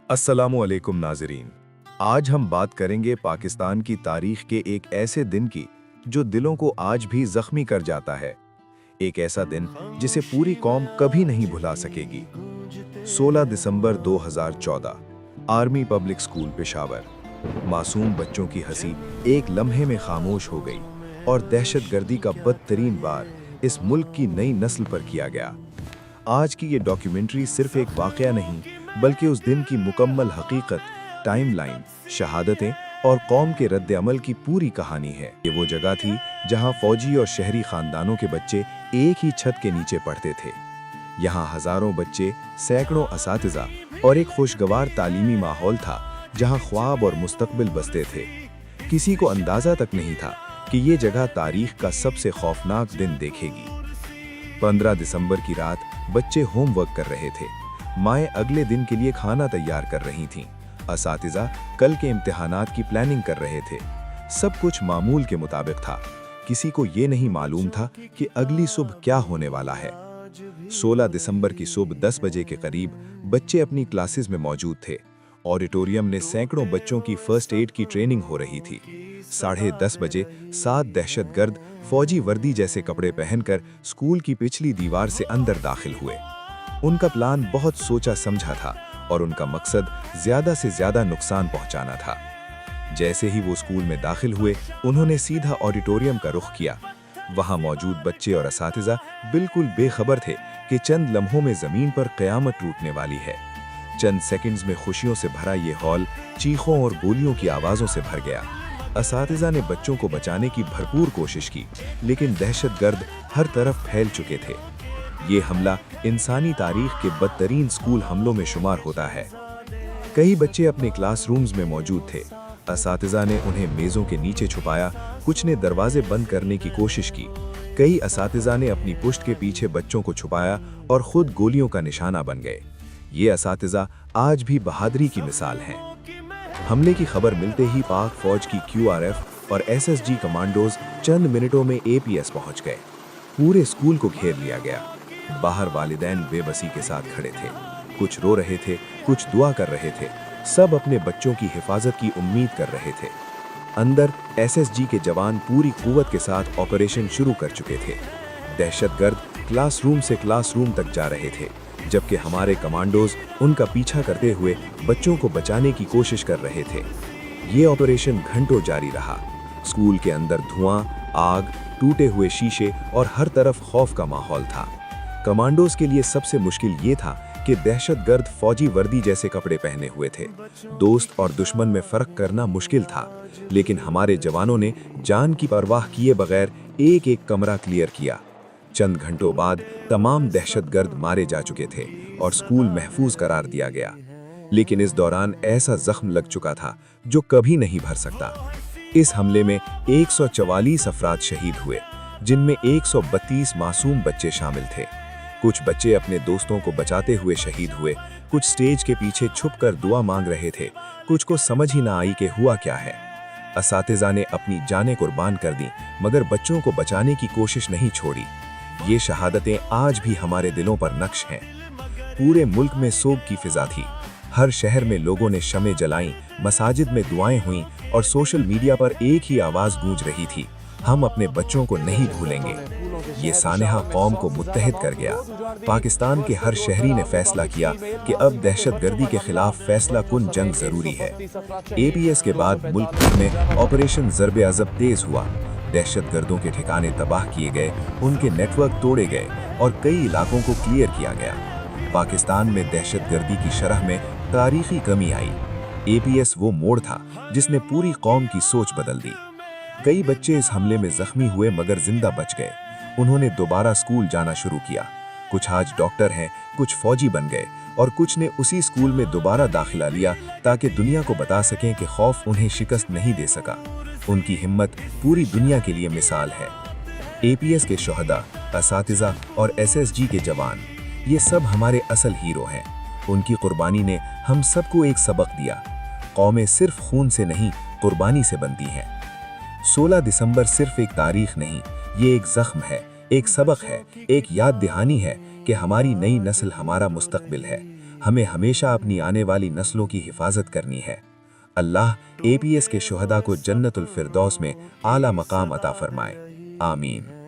अस्सलामुअलैकुम नाज़रीन। आज हम बात करेंगे पाकिस्तान की तारीख के एक ऐसे दिन की जो दिलों को आज भी जख्मी कर जाता है। एक ऐसा दिन जिसे पूरी कौम कभी नहीं भुला सकेगी। 16 दिसंबर 2014, आर्मी पब्लिक स्कूल पेशावर। मासूम बच्चों की हंसी एक लम्हे में खामोश हो गई और दहशतगर्दी का बदतरीन वार इस मुल्क की नई नस्ल पर किया गया। आज की ये डॉक्यूमेंट्री सिर्फ एक वाकया नहीं बल्कि उस दिन की मुकम्मल हकीकत, टाइमलाइन, शहादतें और कौम के रद्द अमल की पूरी कहानी है। ये वो जगह थी जहां फौजी और शहरी खानदानों के बच्चे एक ही छत के नीचे पढ़ते थे। यहाँ हजारों बच्चे, सैकड़ों असातिज़ा और एक खुशगवार तालीमी माहौल था जहां ख्वाब और मुस्तकबिल बसते थे। किसी को अंदाजा तक नहीं था कि ये जगह तारीख का सबसे खौफनाक दिन देखेगी। 15 दिसंबर की रात बच्चे होमवर्क कर रहे थे, माएँ अगले दिन के लिए खाना तैयार कर रही थीं, असातिज़ा कल के इम्तिहानात की प्लानिंग कर रहे थे। सब कुछ मामूल के मुताबिक था। किसी को ये नहीं मालूम था कि अगली सुबह क्या होने वाला है। 16 दिसंबर की सुबह 10 बजे के करीब बच्चे अपनी क्लासेस में मौजूद थे। ऑडिटोरियम में सैकड़ों बच्चों की फर्स्ट एड की ट्रेनिंग हो रही थी। 10:30 बजे 7 दहशतगर्द फौजी वर्दी जैसे कपड़े पहनकर स्कूल की पिछली दीवार से अंदर दाखिल हुए। उनका प्लान बहुत सोचा समझा था और उनका मकसद ज्यादा से ज्यादा नुकसान पहुंचाना था। जैसे ही वो स्कूल में दाखिल हुए, उन्होंने सीधा ऑडिटोरियम का रुख किया। वहां मौजूद बच्चे और असातिज़ा बिल्कुल बेखबर थे कि चंद लम्हों में जमीन पर क़यामत टूटने वाली है। चंद सेकंड्स में खुशियों से भरा ये हॉल चीखों और गोलियों की आवाज़ों से भर गया। असातिज़ा ने बच्चों को बचाने की भरपूर कोशिश की, लेकिन दहशतगर्द हर तरफ फैल चुके थे। ये हमला इंसानी तारीख के बदतरीन स्कूल हमलों में शुमार होता है। कई बच्चे अपने क्लासरूम्स में मौजूद थे। असातिज़ा ने उन्हें मेज़ों के नीचे छुपाया, कुछ ने दरवाजे बंद करने की कोशिश की। कई असातिज़ा ने अपनी पुश्त के पीछे बच्चों को छुपाया और खुद गोलियों का निशाना बन गए। ये असातिज़ा आज भी बहादुरी की मिसाल हैं। हमले की खबर मिलते ही पाक फौज की QRF और SSG कमांडोज चंद मिनटों में APS पहुंच गए। पूरे स्कूल को घेर लिया गया। बाहर वालिदैन बेबसी के साथ खड़े थे, कुछ रो रहे थे, कुछ दुआ कर रहे थे। सब अपने बच्चों की हिफाजत की उम्मीद कर रहे थे। अंदर SSG के जवान पूरी कुव्वत के साथ ऑपरेशन शुरू कर चुके थे। दहशतगर्द क्लासरूम से क्लासरूम तक जा रहे थे, जबकि हमारे कमांडोज उनका पीछा करते हुए बच्चों को बचाने की कोशिश कर रहे थे। ये ऑपरेशन घंटों जारी रहा। स्कूल के अंदर धुआं, आग, टूटे हुए शीशे और हर तरफ खौफ का माहौल था। कमांडोज के लिए सबसे मुश्किल ये था कि दहशतगर्द फौजी वर्दी जैसे कपड़े पहने हुए थे। दोस्त और दुश्मन में फर्क करना मुश्किल था, लेकिन हमारे जवानों ने जान की परवाह किए बगैर एक एक कमरा क्लियर किया। चंद घंटों बाद तमाम दहशतगर्द मारे जा चुके थे और स्कूल महफूज करार दिया गया। लेकिन इस दौरान ऐसा जख्म लग चुका था जो कभी नहीं भर सकता। इस हमले में 144 अफराद शहीद हुए, जिनमें 132 मासूम बच्चे शामिल थे। कुछ बच्चे अपने दोस्तों को बचाते हुए शहीद हुए, कुछ स्टेज के पीछे छुपकर दुआ मांग रहे थे, कुछ को समझ ही ना आई कि हुआ क्या है। असातिज़ा ने अपनी जानें कुर्बान कर दी, मगर बच्चों को बचाने की कोशिश नहीं छोड़ी। ये शहादतें आज भी हमारे दिलों पर नक्श हैं। पूरे मुल्क में सोग की फिजा थी। हर शहर में लोगों ने शमें जलाईं, मसाजिद में दुआएं हुईं और सोशल मीडिया पर एक ही आवाज़ गूंज रही थी, हम अपने बच्चों को नहीं भूलेंगे। ये सानेहा कौम को मुत्तहिद कर गया। पाकिस्तान के हर शहरी ने फैसला किया कि अब दहशतगर्दी के खिलाफ फैसला कुन जंग जरूरी है। APS के बाद मुल्क भर में ऑपरेशन ज़र्ब अज़ब तेज हुआ। दहशतगर्दों के ठिकाने तबाह किए गए, उनके नेटवर्क तोड़े गए और कई इलाकों को क्लियर किया गया। पाकिस्तान में दहशतगर्दी की शरह में तारीखी कमी आई। APS वो मोड़ था जिसने पूरी कौम की सोच बदल दी। कई बच्चे इस हमले में जख्मी हुए मगर जिंदा बच गए। उन्होंने दोबारा स्कूल जाना शुरू किया। कुछ आज डॉक्टर हैं, कुछ फौजी बन गए और कुछ ने उसी स्कूल में दोबारा दाखिला लिया ताकि दुनिया को बता सकें कि खौफ उन्हें शिकस्त नहीं दे सका। उनकी हिम्मत पूरी दुनिया के लिए मिसाल है। APS के शोहदा, असातिज़ा और SSG के जवान, ये सब हमारे असल हीरो हैं। उनकी कुर्बानी ने हम सबको एक सबक दिया। कौमें सिर्फ खून से नहीं, कुर्बानी से बनती हैं। 16 दिसंबर सिर्फ एक तारीख नहीं, ये एक जख्म है, एक सबक है, एक याद दहानी है कि हमारी नई नस्ल हमारा मुस्तकबिल है। ہمیں ہمیشہ اپنی آنے والی نسلوں کی حفاظت کرنی ہے۔ اللہ APS کے شہداء کو جنت الفردوس میں اعلیٰ مقام عطا فرمائے، آمین۔